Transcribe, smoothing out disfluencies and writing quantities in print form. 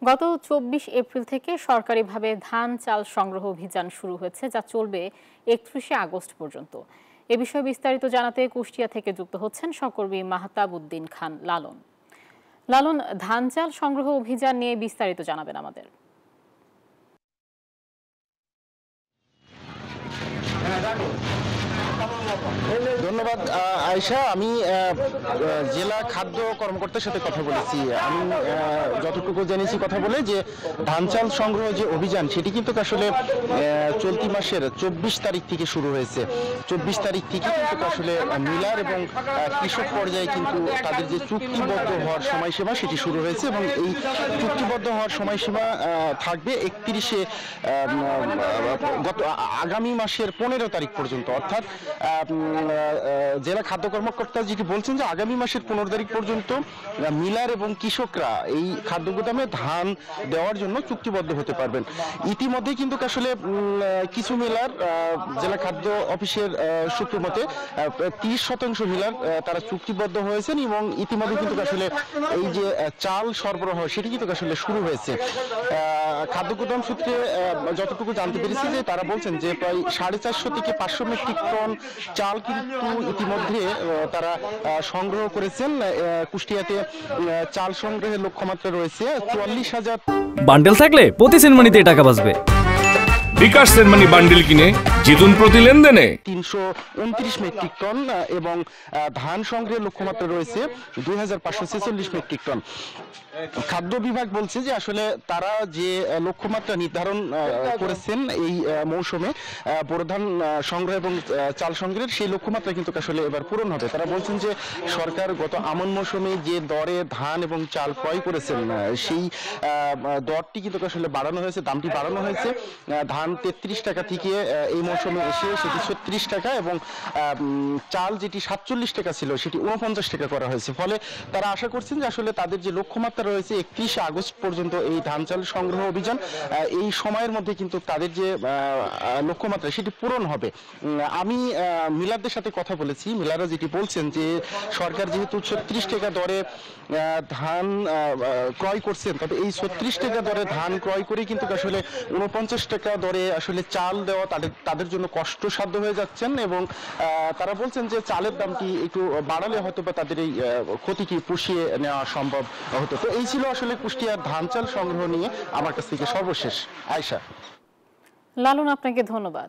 গত ২৪ এপ্রিল থেকে সরকারিভাবে ধান চাল সংগ্রহ অভিযান শুরু হয়েছে, যা চলবে ৩১শে আগস্ট পর্যন্ত। এ বিষয়ে বিস্তারিত জানাতে কুষ্টিয়া থেকে যুক্ত হচ্ছেন সহকর্মী মাহতাব উদ্দিন খান লালন। লালন, ধান চাল সংগ্রহ অভিযান নিয়ে বিস্তারিত জানাবেন আমাদের। ধন্যবাদ আয়েশা। আমি জেলা খাদ্য কর্মকর্তার সাথে কথা বলেছি। আমি যতটুকু জেনেছি কথা বলে যে ধান চাল সংগ্রহ যে অভিযান সেটি কিন্তু আসলে চলতি মাসের ২৪ তারিখ থেকে শুরু হয়েছে। ২৪ তারিখ থেকে কিন্তু আসলে মিলার এবং কৃষক পর্যায়ে কিন্তু তাদের যে চুক্তিবদ্ধ হওয়ার সময়সীমা সেটি শুরু হয়েছে এবং এই চুক্তিবদ্ধ হওয়ার সময়সীমা থাকবে ৩১শে আগামী মাসের ১৫ তারিখ পর্যন্ত। অর্থাৎ জেলা খাদ্য কর্মকর্তা যেটি বলছেন যে আগামী মাসের ১৫ তারিখ পর্যন্ত মিলার এবং কৃষকরা এই খাদ্য গুদামে ধান দেওয়ার জন্য চুক্তিবদ্ধ হতে পারবেন। ইতিমধ্যে কিন্তু আসলে কিছু মিলার জেলা খাদ্য অফিসের সূত্র মতে ৩০% মিলার তারা চুক্তিবদ্ধ হয়েছেন এবং ইতিমধ্যে কিন্তু আসলে এই যে চাল সরবরাহ সেটি কিন্তু আসলে শুরু হয়েছে। খাদ্য গুদাম সূত্রে যতটুকু জানতে পেরেছি যে তারা বলছেন যে প্রায় 450 থেকে 500 মেট্রিক টন চাল কিন্তু ইতিমধ্যে তারা সংগ্রহ করেছেন। কুষ্টিয়াতে চাল সংগ্রহের লক্ষ্যমাত্রা রয়েছে ৪৪,০০০। বান্ডেল থাকলে প্রতি সেনমানিতে টাকা বাঁচবে। বিকাশ সেনমানি বান্ডেল কিনে জিতুন প্রতি লেনদেনে। ৩২৯ মেট্রিক টন এবং ধান সংগ্রহের লক্ষ্যমাত্রা রয়েছে ২,৫৪৬ মেট্রিক টন। খাদ্য বিভাগ বলছে যে আসলে তারা যে লক্ষ্যমাত্রা নির্ধারণ করেছেন এই মৌসুমে বোরো সংগ্রহ এবং চাল সংগ্রহের, সেই লক্ষ্যমাত্রা কিন্তু আসলে এবার পূরণ হবে। তারা বলছেন যে সরকার গত আমন মৌসুমে যে দরে ধান এবং চাল ক্রয় করেছেন সেই দরটি কিন্তু আসলে বাড়ানো হয়েছে, দামটি বাড়ানো হয়েছে। ধান ৩৩ টাকা থেকে এই মৌসুমে এসে সেটি ৩৬ টাকা এবং চাল যেটি ৪৭ টাকা ছিল সেটি ৪৯ টাকা করা হয়েছে। ফলে তারা আশা করছেন যে আসলে তাদের যে লক্ষ্যমাত্রা রয়েছে ৩১শে আগস্ট পর্যন্ত এই ধান চাল সংগ্রহ অভিযান, এই সময়ের মধ্যে কিন্তু তাদের যে লক্ষ্যমাত্রা সেটি পূরণ হবে। আমি মিলারদের সাথে কথা বলেছি, মিলাররা যেটি বলছেন যে সরকার যেহেতু ৩৬ টাকা দরে ধান ক্রয় করছেন, তবে এই ৩৬ টাকা দরে ধান ক্রয় করে কিন্তু আসলে ৪৯ টাকা দরে আসলে চাল দেওয়া তাদের জন্য কষ্টসাধ্য হয়ে যাচ্ছেন এবং তারা বলছেন যে চালের দামটি একটু বাড়ালে হয়তো বা তাদের এই ক্ষতিটি পুষিয়ে নেওয়া সম্ভব হতো। তো এই ছিল আসলে কুষ্টিয়ার ধান চাল সংগ্রহ নিয়ে আমার কাছ থেকে সর্বশেষ। আয়েশা। লালন, আপনাকে ধন্যবাদ।